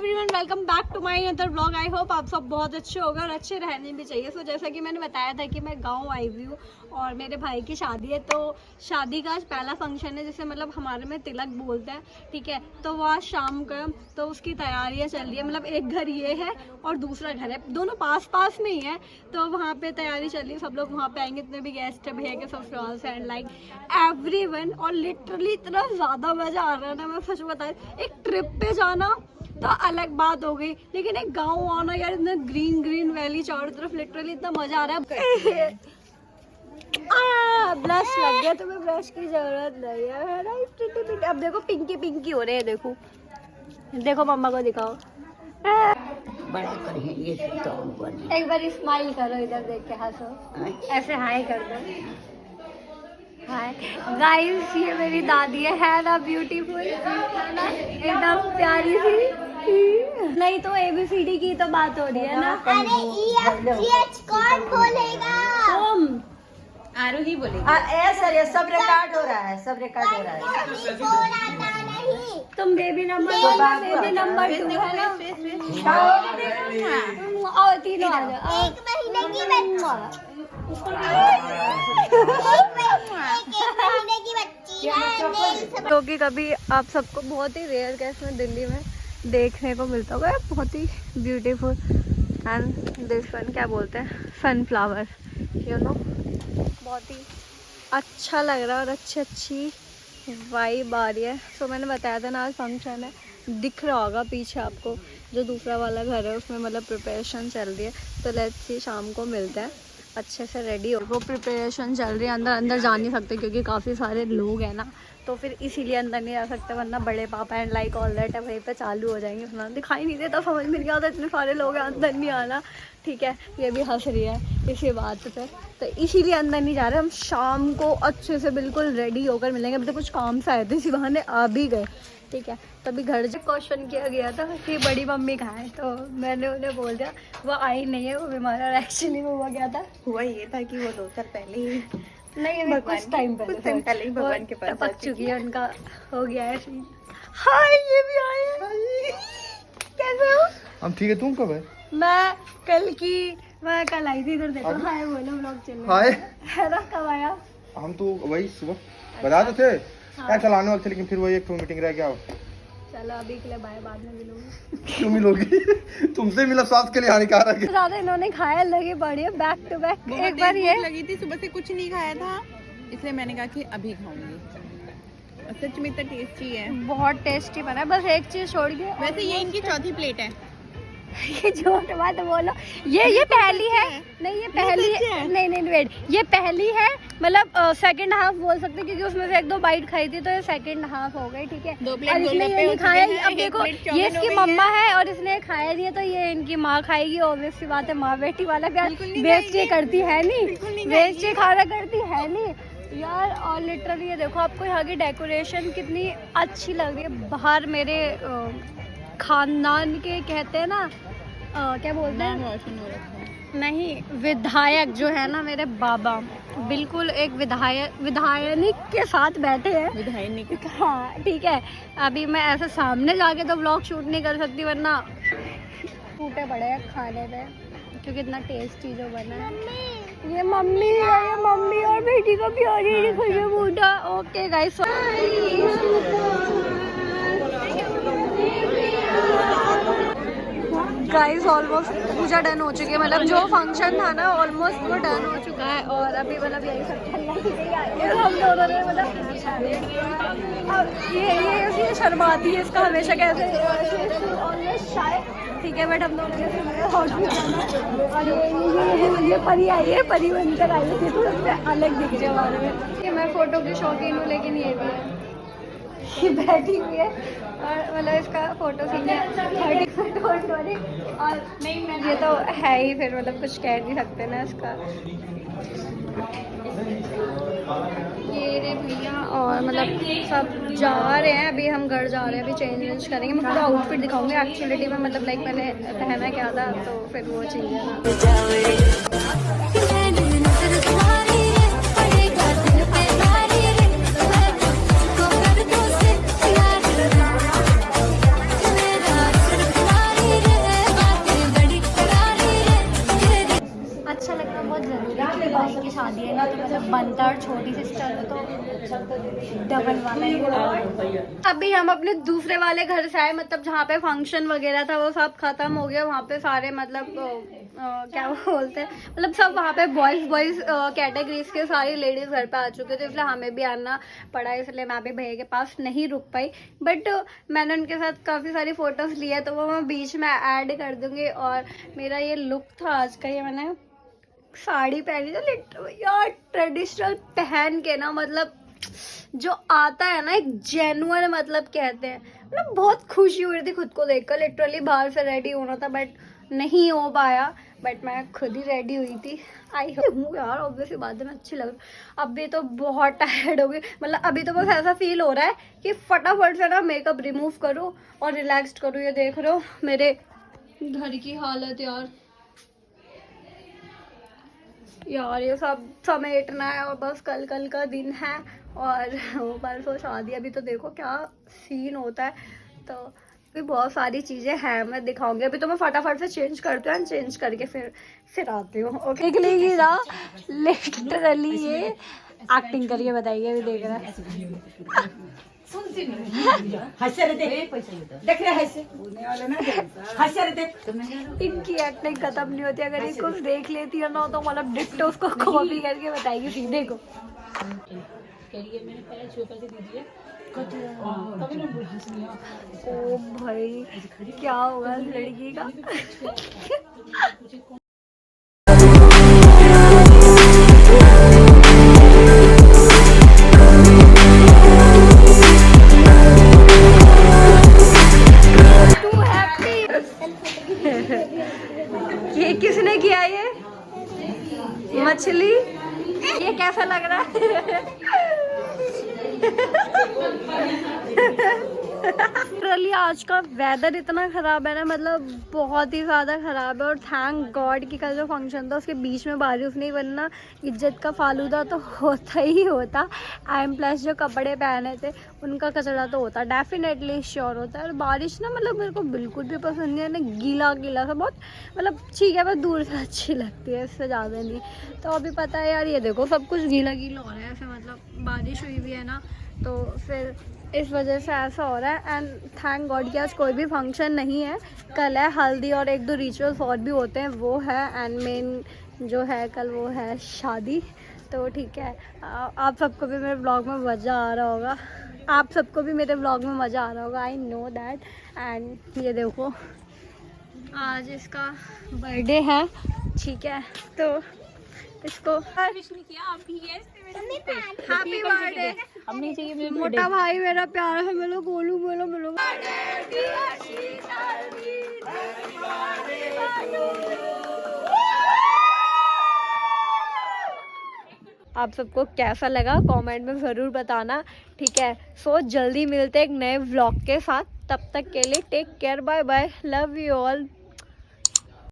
Everyone, welcome back to my other vlog. I hope आप सब बहुत अच्छे होंगे और अच्छे रहने भी चाहिए। सो जैसा कि मैंने बताया था कि मैं गांव आई हुई हूँ और मेरे भाई की शादी है, तो शादी का आज पहला फंक्शन है, जिसे मतलब हमारे में तिलक बोलते हैं। ठीक है, तो वो आज शाम का, तो उसकी तैयारियाँ चल रही है। मतलब एक घर ये है और दूसरा घर है, दोनों पास पास में ही है, तो वहाँ पे तैयारी चल रही है। सब लोग वहाँ पे आएंगे, इतने भी गेस्ट है भैया के ससुराल से एंड लाइक एवरीवन। और लिटरली इतना ज़्यादा मज़ा आ रहा है ना, मैं सच बताऊँ, एक ट्रिप पे जाना तो अलग बात हो गई, लेकिन एक गांव आना यार, इतना ग्रीन ग्रीन वैली चारों तरफ, लिटरली इतना मजा आ रहा है। ब्रश लग गया, तुम्हें ब्रश की जरूरत नहीं है। अब देखो पिंकी पिंकी हो रहे हैं, देखो देखो मम्मा को दिखाओ, बड़ा करेंगे तो एक बार स्माइल करो, इधर देख के हंसो, ऐसे हाय कर दो। हाय गाइस, ये मेरी दादी है ना, ब्यूटीफुल है ना, एकदम प्यारी सी। नहीं तो ABCD की तो बात हो रही है ना। अरे EFGH कौन बोलेगा? तुम आरू ही बोलेगी। सर सब रिकॉर्ड हो रहा है, सब रिकॉर्ड हो रहा है। बोलाता नहीं। तुम बेबी नंबर 2 है ना। आओ तीनों आ जाओ। एक महीने की बच्ची, है। क्योंकि कभी आप सबको बहुत ही रेयर केस में दिल्ली में देखने को मिलता होगा, बहुत ही ब्यूटीफुल एंड दिस वन क्या बोलते हैं, सनफ्लावर, यू नो, बहुत ही अच्छा लग रहा है और अच्छी वाइब आ रही है। सो मैंने बताया था ना आज फंक्शन है, दिख रहा होगा पीछे आपको जो दूसरा वाला घर है, उसमें मतलब प्रिपरेशन चल रही है। तो लेट्स सी, शाम को मिलते हैं, अच्छे से रेडी हो। वो प्रिपरेशन चल रही है, अंदर जा नहीं सकते क्योंकि काफ़ी सारे लोग हैं ना, तो फिर इसीलिए अंदर नहीं जा सकते, वरना बड़े पापा एंड लाइक ऑल दैट है वहीं पे चालू हो जाएंगे। सुना दिखाई नहीं देता, समझ में नहीं आता, इतने सारे लोग हैं, अंदर नहीं आना। ठीक है, ये भी हंस रही है इसी बात पे, तो इसीलिए अंदर नहीं जा रहे। हम शाम को अच्छे से बिल्कुल रेडी होकर मिलेंगे। अभी तो कुछ काम से आए थे, इसी बहाने आ भी गए। ठीक है, तभी घर से क्वेश्चन किया गया था कि बड़ी मम्मी कहाँ है, तो मैंने उन्हें बोल दिया वो आई नहीं है, वो बीमार है। एक्चुअली वो हुआ क्या था, हुआ ये था कि वो 2 साल पहले ही नहीं अभी कुछ टाइम पहले ही भगवान के पास पक चुकी है, उनका हो गया है। हाय, ये भी आए हैं। कैसे हो? हम ठीक है, तुम कब है? मैं कल आई थी, इधर देखो। हाय बोलो, व्लॉग चल रहा हाय, है ना। कब आया? हम तो वही सुबह बता तो थे क्या चलाने वाले थे, लेकिन फिर वही एक मीटिंग रह गया। चलो अभी के लिए बाय, बाद में मिलूंगी। क्यों मिलोगी? तुमसे मिला, स्वास्थ्य के लिए हानिकारक है। ज्यादा इन्होंने खाया, लगे बढ़िया बैक टू बैक। एक बार ये लगी थी, सुबह से कुछ नहीं खाया था, इसलिए मैंने कहा कि अभी खाऊंगी। सच में इतना टेस्टी है, बहुत टेस्टी बना है, बस एक चीज छोड़ के। वैसे ये इनकी चौथी प्लेट है। ये झूठ मत बोलो, ये पहली है। नहीं ये पहली है, नहीं वेट, ये पहली है, मतलब सेकंड हाफ बोल सकते हैं, क्योंकि उसमें से 1-2 बाइट खाई थी, तो ये सेकंड हाफ हो गई। ठीक है, 2 प्लेट और इसने ये नहीं खाया। अब देखो, ये इसकी है। मम्मा है और इसने खाया नहीं है, तो ये इनकी माँ खाएगी। ऑब्वियस सी बात है, माँ बेटी वाला प्यार वेस्ट ये करती है नहीं, वेस्ट ये खाना करती है नहीं यार। और लिटरली ये देखो, आपको यहाँ की डेकोरेशन कितनी अच्छी लग रही है। बाहर मेरे खानदान के कहते हैं ना, क्या बोलते हैं, नहीं विधायक जो है ना, मेरे बाबा बिल्कुल एक विधायक के साथ बैठे हैं। विधायक, हाँ ठीक है। अभी मैं ऐसे सामने जाके तो व्लॉग शूट नहीं कर सकती, वरना टूटे पड़े हैं खाने पे, क्योंकि इतना टेस्टी जो बना है। ये मम्मी है, ये मम्मी और बेटी को भी हो रही है खुशबू। ओके गाइस, गाइस ऑलमोस्ट पूजा डन हो चुकी है, मतलब जो फंक्शन था ना ऑलमोस्ट वो डन हो चुका है। और अभी मतलब यही सब हम दोनों ने मतलब ये शर्माती है, इसका हमेशा कहते हैं शायद। ठीक है, बट हम दोनों ने और ये परी आई है, परी बनकर आई है, तो अलग दिख जाए हमारे में। मैं फोटो की शौकीन हूँ, लेकिन ये भी है, ये बैठी हुई है और मतलब इसका फोटो खींचे 30 और नहीं, ये तो है ही, फिर मतलब कुछ कह नहीं सकते ना इसका। ये रे भैया, और मतलब सब जा रहे हैं, अभी हम घर जा रहे हैं, अभी चेंज करेंगे। मैं पूरा आउटफिट दिखाऊंगी एक्चुअलिटी में, मतलब लाइक मैंने पहना क्या था, तो फिर वो चीज़ बनता है और छोटी सिस्टर है तो डबल वाला ही। अभी हम अपने दूसरे वाले घर से आए, मतलब जहाँ पे फंक्शन वगैरह था वो सब खत्म हो गया। वहाँ पे सारे मतलब क्या बोलते हैं, मतलब सब वहाँ पे बॉयज़ कैटेगरीज के सारी लेडीज़ घर पे आ चुके थे, इसलिए हमें भी आना पड़ा, इसलिए मैं भी भैया के पास नहीं रुक पाई। बट मैंने उनके साथ काफ़ी सारी फ़ोटोज़ ली है तो वो मैं बीच में ऐड कर दूँगी। और मेरा ये लुक था आज का, ये मैंने साड़ी पहनी थी लिटरली यार, ट्रेडिशनल पहन के ना, मतलब जो आता है ना एक जेन्युइन, मतलब कहते हैं, मतलब बहुत खुशी हुई थी खुद को देखकर। लिटरली बाहर से रेडी होना था बट नहीं हो पाया, बट मैं खुद ही रेडी हुई थी। आई हूँ यार, ऑब्वियसली बात है मैं अच्छी लग रही हूँ। अभी तो बहुत टायर्ड हो गई, मतलब अभी तो बस ऐसा फील हो रहा है कि फटाफट से ना मेकअप रिमूव करूँ और रिलैक्स करूँ। ये देख रहे हो मेरे घर की हालत यार, ये सब समेटना है और बस कल का दिन है और परसों शादी। अभी तो देखो क्या सीन होता है, तो भी बहुत सारी चीज़ें हैं, मैं दिखाऊंगी। अभी तो मैं फटाफट से चेंज करती हूँ, चेंज करके फिर आती हूँ। ओके लेगी ना, लिटरली ये एक्टिंग करके बताइए। अभी देख रहा है इनकी एक्टिंग खत्म नहीं होती, अगर इसको देख लेती है ना तो मतलब डिट्टो उसको कॉपी करके बताएगी सीधे को। ओ भाई क्या होगा इस लड़की का। ये किसने किया ये मछली, ये कैसा लग रहा है? लिटरली आज का वेदर इतना ख़राब है ना, मतलब बहुत ही ज़्यादा ख़राब है। और थैंक गॉड कि कल जो फंक्शन था उसके बीच में बारिश नहीं, वरना इज्जत का फालूदा तो होता ही होता। एंड प्लस जो कपड़े पहने थे उनका कचरा तो होता, डेफिनेटली श्योर होता है। और बारिश ना मतलब मेरे को बिल्कुल भी पसंद नहीं है ना, गीला गीला सा बहुत, मतलब ठीक है बस दूर से अच्छी लगती है, इससे ज़्यादा नहीं। तो अभी पता है यार, ये देखो सब कुछ गीला गीला हो रहा है ऐसे, मतलब बारिश हुई भी है ना, तो फिर इस वजह से ऐसा हो रहा है। एंड थैंक गॉड कि आज कोई भी फंक्शन नहीं है, कल है हल्दी और एक दो रिचुअल्स और भी होते हैं वो है, एंड मेन जो है कल वो है शादी। तो ठीक है, आप सबको भी मेरे ब्लॉग में मज़ा आ रहा होगा, आप सबको भी मेरे ब्लॉग में मज़ा आ रहा होगा, आई नो दैट। एंड ये देखो आज इसका बर्थडे है, ठीक है, तो इसको हैप्पी बर्थडे। मोटा भाई मेरा प्यार है, मिलो गोलू, मिलो। आप सबको कैसा लगा कमेंट में ज़रूर बताना, ठीक है। सो जल्दी मिलते हैं एक नए व्लॉग के साथ, तब तक के लिए take care, bye bye, love you all.